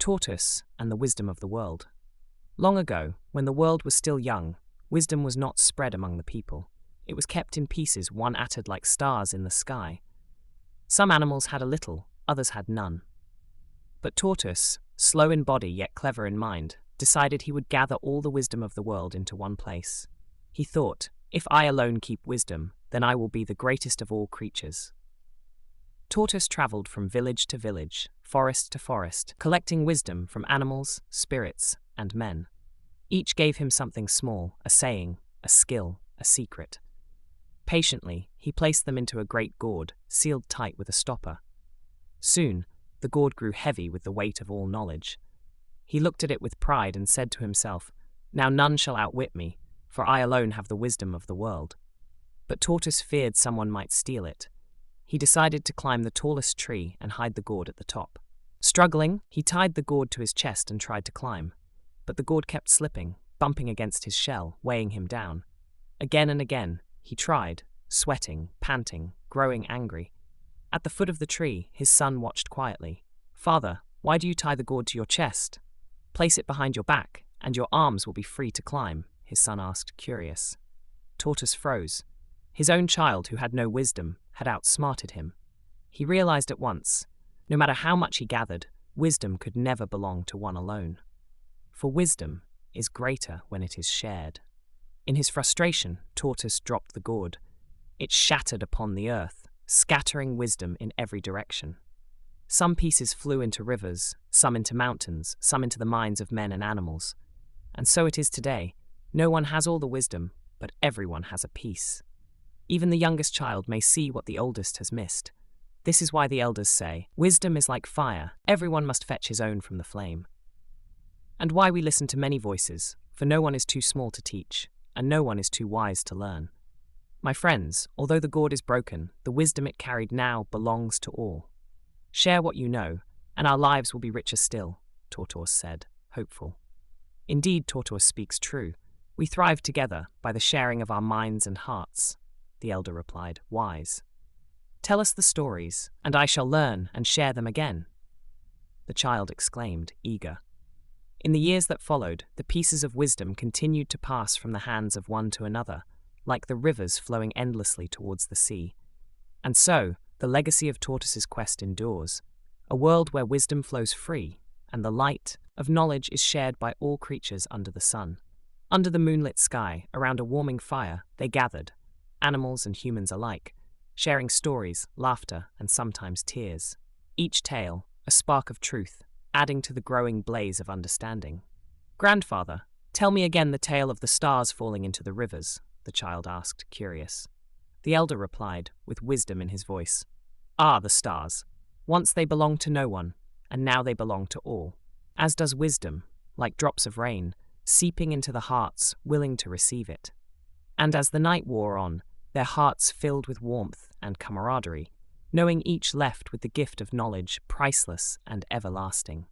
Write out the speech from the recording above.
Tortoise and the Wisdom of the World. Long ago, when the world was still young, wisdom was not spread among the people. It was kept in pieces, one uttered like stars in the sky. Some animals had a little, others had none. But Tortoise, slow in body yet clever in mind, decided he would gather all the wisdom of the world into one place. He thought, if I alone keep wisdom, then I will be the greatest of all creatures. Tortoise travelled from village to village, forest to forest, collecting wisdom from animals, spirits, and men. Each gave him something small, a saying, a skill, a secret. Patiently, he placed them into a great gourd, sealed tight with a stopper. Soon, the gourd grew heavy with the weight of all knowledge. He looked at it with pride and said to himself, "Now none shall outwit me, for I alone have the wisdom of the world." But Tortoise feared someone might steal it. He decided to climb the tallest tree and hide the gourd at the top. Struggling, he tied the gourd to his chest and tried to climb. But the gourd kept slipping, bumping against his shell, weighing him down. Again and again, he tried, sweating, panting, growing angry. At the foot of the tree, his son watched quietly. "Father, why do you tie the gourd to your chest? Place it behind your back, and your arms will be free to climb," his son asked, curious. Tortoise froze. His own child, who had no wisdom, had outsmarted him. He realized at once, no matter how much he gathered, wisdom could never belong to one alone. For wisdom is greater when it is shared. In his frustration, Tortoise dropped the gourd. It shattered upon the earth, scattering wisdom in every direction. Some pieces flew into rivers, some into mountains, some into the minds of men and animals. And so it is today. No one has all the wisdom, but everyone has a piece. Even the youngest child may see what the oldest has missed. This is why the elders say, "Wisdom is like fire, everyone must fetch his own from the flame." And why we listen to many voices, for no one is too small to teach, and no one is too wise to learn. My friends, although the gourd is broken, the wisdom it carried now belongs to all. Share what you know, and our lives will be richer still, Tortoise said, hopeful. Indeed, Tortoise speaks true. We thrive together by the sharing of our minds and hearts, the elder replied, wise. Tell us the stories, and I shall learn and share them again. The child exclaimed, eager. In the years that followed, the pieces of wisdom continued to pass from the hands of one to another, like the rivers flowing endlessly towards the sea. And so, the legacy of Tortoise's quest endures, a world where wisdom flows free, and the light of knowledge is shared by all creatures under the sun. Under the moonlit sky, around a warming fire, they gathered, animals and humans alike, sharing stories, laughter, and sometimes tears. Each tale, a spark of truth, adding to the growing blaze of understanding. "Grandfather, tell me again the tale of the stars falling into the rivers," the child asked, curious. The elder replied, with wisdom in his voice, "Ah, the stars. Once they belonged to no one, and now they belong to all. As does wisdom, like drops of rain, seeping into the hearts willing to receive it. And as the night wore on, their hearts filled with warmth and camaraderie, knowing each left with the gift of knowledge priceless and everlasting."